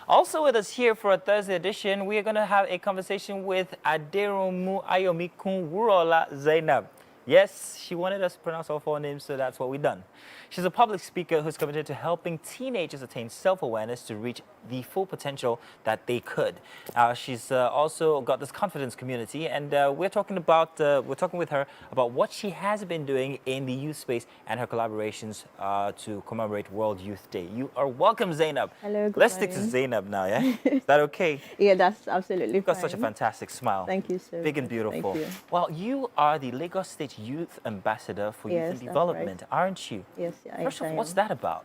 Also with us here for a Thursday edition, we are going to have a conversation with Aderomu Ayomikun Wurola Zainab. Yes, she wanted us to pronounce all four names, so that's what we've done. She's a public speaker who's committed to helping teenagers attain self-awareness to reach the full potential that they could. She's also got this confidence community, and we're talking with her about what she has been doing in the youth space and her collaborations to commemorate World Youth Day. You are welcome, Zainab. Hello, good Let's morning. stick to Zainab now, yeah? Is that okay? Yeah, that's absolutely You've got fine. such a fantastic smile. Thank you so Big and much. beautiful. Thank you. Well, you are the Lagos State Youth Ambassador for Youth Yes, and that's Development, right. aren't you? Yes, First of I all, what's am. that about?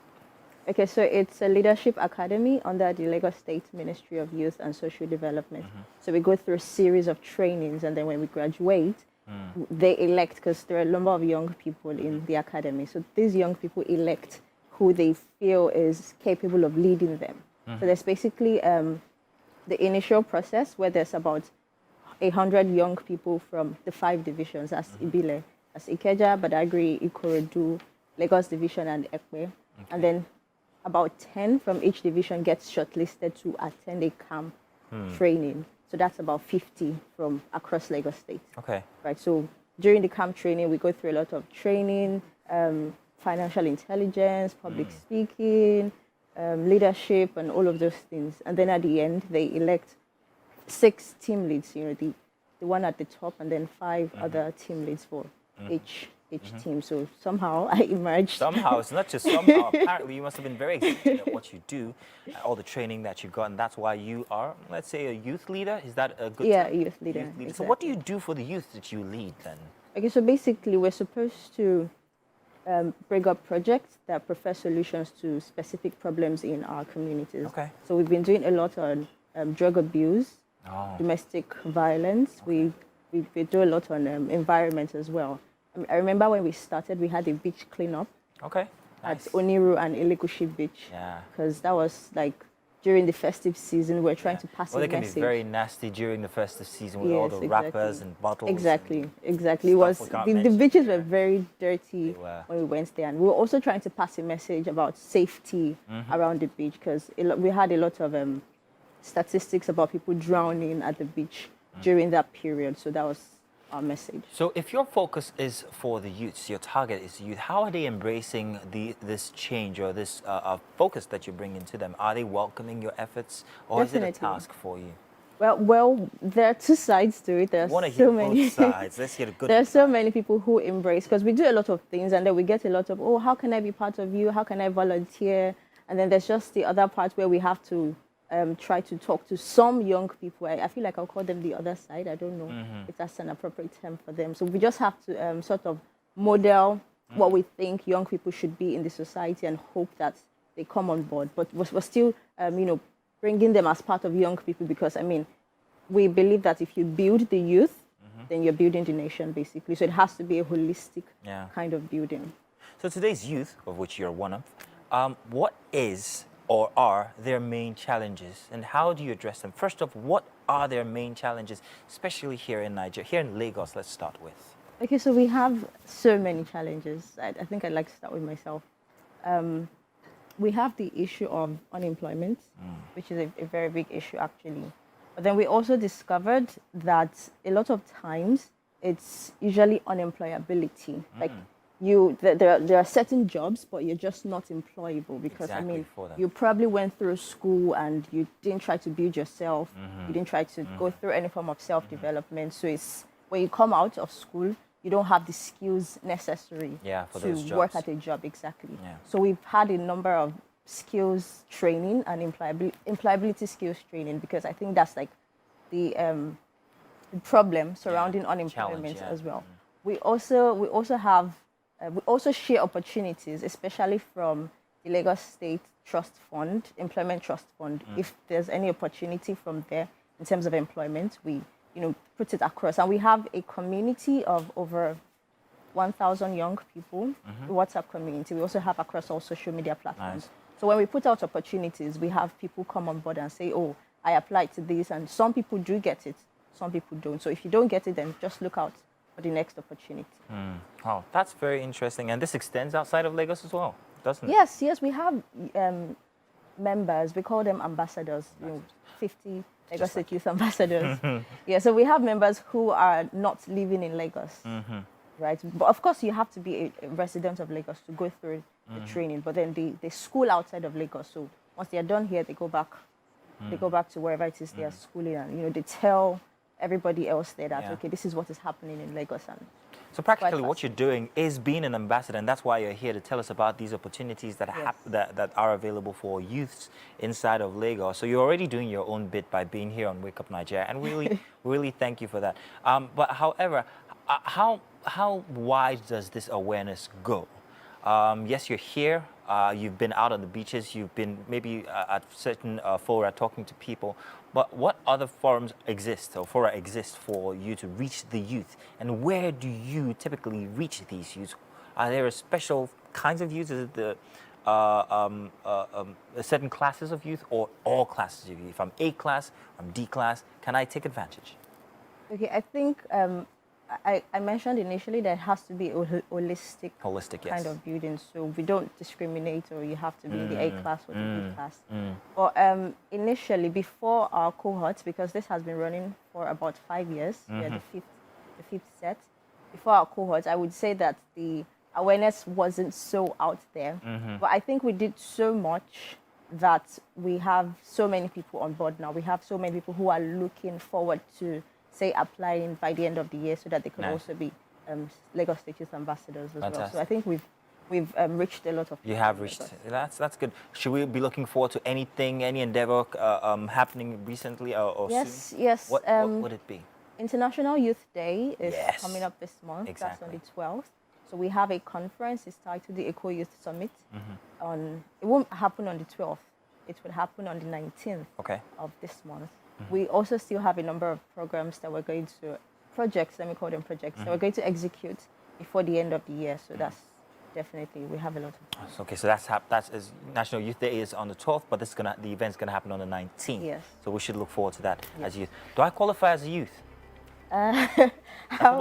Okay, so it's a leadership academy under the Lagos State Ministry of Youth and Social Development. So we go through a series of trainings, and then when we graduate, they elect, because there are a number of young people in the academy. So these young people elect who they feel is capable of leading them. So there's basically the initial process where there's about 100 young people from the 5 divisions. That's Ibile, that's Ikeja, Badagry, Ikorodu, Lagos Division, and Ekpe. And then about 10 from each division gets shortlisted to attend a camp training. So that's about 50 from across Lagos State. Okay. Right. So during the camp training, we go through a lot of training, financial intelligence, public speaking, leadership, and all of those things. And then at the end, they elect 6 team leads, you know, the one at the top, and then 5 other team leads for each team. So somehow I emerged. Somehow, it's not just somehow. Apparently, you must have been very excited at what you do, all the training that you've got, and that's why you are, let's say, a youth leader. Is that a good term? Youth leader. Exactly. So what do you do for the youth that you lead then? Okay, so basically we're supposed to bring up projects that prefer solutions to specific problems in our communities. Okay. So we've been doing a lot on drug abuse, domestic violence. We do a lot on environment as well. I remember when we started, we had a beach cleanup Okay. Nice. at Oniru and Elekushi Beach. Yeah. Because that was like during the festive season, we're trying to pass Well, a they can message. be very nasty during the festive season with all the wrappers and bottles. Exactly. It stuff was we can't the mention beaches here. were very dirty They were. when we went there, and we were also trying to pass a message about safety around the beach, because we had a lot of statistics about people drowning at the beach during that period. So that was our message. So if your focus is for the youths, your target is youth, how are they embracing this change or this focus that you bring into them? Are they welcoming your efforts, or is it a Definitely. task for you? Well, there are 2 sides to it. There I want are to hear so many. both sides. Let's hear the good. There are so many people who embrace, because we do a lot of things, and then we get a lot of, oh, how can I be part of you? How can I volunteer? And then there's just the other part where we have to try to talk to some young people. I feel like I'll call them the other side. I don't know if that's an appropriate term for them. So we just have to sort of model what we think young people should be in the society and hope that they come on board. But we're still, bringing them as part of young people, because, I mean, we believe that if you build the youth, then you're building the nation, basically. So it has to be a holistic kind of building. So today's youth, of which you're one of, what is or are their main challenges, and how do you address them? First off, what are their main challenges, especially here in Nigeria, here in Lagos? Let's start with. Okay, so we have so many challenges. I think I'd like to start with myself. We have the issue of unemployment, which is a very big issue, actually. But then we also discovered that a lot of times it's usually unemployability. Like there are certain jobs, but you're just not employable, because Exactly, I mean, for them. you probably went through school and you didn't try to build yourself. You didn't try to go through any form of self-development. So it's when you come out of school, you don't have the skills necessary for to those work jobs. at a job. Exactly. Yeah. So we've had a number of skills training and employability skills training, because I think that's like the problem surrounding unemployment Challenge, as well. We also have we also share opportunities, especially from the Lagos State Trust Fund, Employment Trust Fund. If there's any opportunity from there in terms of employment, we put it across, and we have a community of over 1,000 young people, the WhatsApp community. We also have across all social media platforms. Nice. So when we put out opportunities, we have people come on board and say, oh, I applied to this, and some people do get it, some people don't. So if you don't get it, then just look out for the next opportunity. Oh, that's very interesting. And this extends outside of Lagos as well, doesn't it? Yes, we have members. We call them ambassadors. 50 Lagos Just State Youth Ambassadors. Yeah, so we have members who are not living in Lagos, right? But of course, you have to be a resident of Lagos to go through the training. But then they school outside of Lagos. So once they are done here, they go back. They go back to wherever it is they are schooling, and they tell everybody else there that okay, this is what is happening in Lagos. And so practically what you're doing is being an ambassador, and that's why you're here to tell us about these opportunities that that are available for youths inside of Lagos. So you're already doing your own bit by being here on Wakeup Nigeria, and really thank you for that. But however, how wide does this awareness go? Yes, you're here. You've been out on the beaches. You've been maybe at certain fora talking to people. But what other forums exist or fora exist for you to reach the youth? And where do you typically reach these youth? Are there special kinds of youth? Is it the certain classes of youth or all classes of youth? If I'm A class, I'm D class, can I take advantage? Okay, I think I mentioned initially that it has to be a holistic kind of building. So we don't discriminate, or you have to be in the A class or the B class. But initially, before our cohort, because this has been running for about 5 years, we are the fifth set. Before our cohort, I would say that the awareness wasn't so out there. But I think we did so much that we have so many people on board now. We have so many people who are looking forward to, say, applying by the end of the year, so that they could also be Lagos State Youth Ambassadors as well. So I think we've reached a lot of people. You have reached. That's good. Should we be looking forward to anything, any endeavor happening recently or soon? Yes. What would it be? International Youth Day is coming up this month. Exactly. That's on the 12th. So we have a conference. It's titled the Eco Youth Summit. It won't happen on the 12th. It will happen on the 19th of this month. We also still have a number of programs that we're going to, projects, let me call them projects, that we're going to execute before the end of the year. So that's definitely, we have a lot of. Okay, so that's National Youth Day is on the 12th, but the event's gonna happen on the 19th. Yes. So we should look forward to that as youth. Do I qualify as a youth? How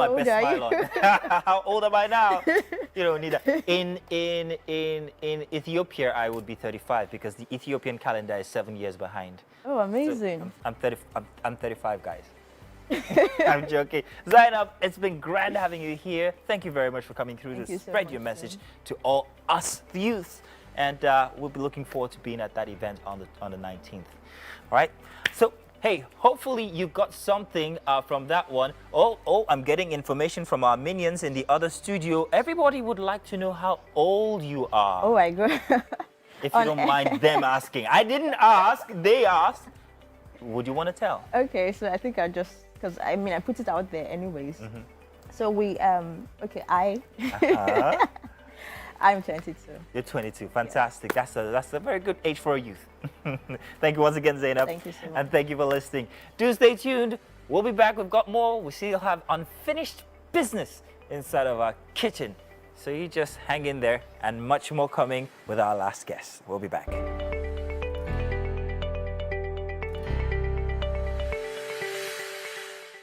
old are you? How old am I now? You don't need that. In Ethiopia, I would be 35 because the Ethiopian calendar is 7 years behind. Oh, amazing. So I'm 35, guys. I'm joking. Zainab, it's been grand having you here. Thank you very much for coming through to spread your message to all us, the youth. And we'll be looking forward to being at that event on the 19th. All right? So, hey, hopefully you got something from that one. Oh, I'm getting information from our minions in the other studio. Everybody would like to know how old you are. Oh, my God. If you don't mind them asking. I didn't ask, they asked. Would you want to tell? Okay, so I think I just, because I mean, I put it out there anyways. So we, I'm 22. You're 22. Fantastic. Yeah. That's a very good age for a youth. Thank you once again, Zainab. Thank you so much. And thank you for listening. Do stay tuned. We'll be back. We've got more. We still have unfinished business inside of our kitchen. So you just hang in there, and much more coming with our last guest. We'll be back.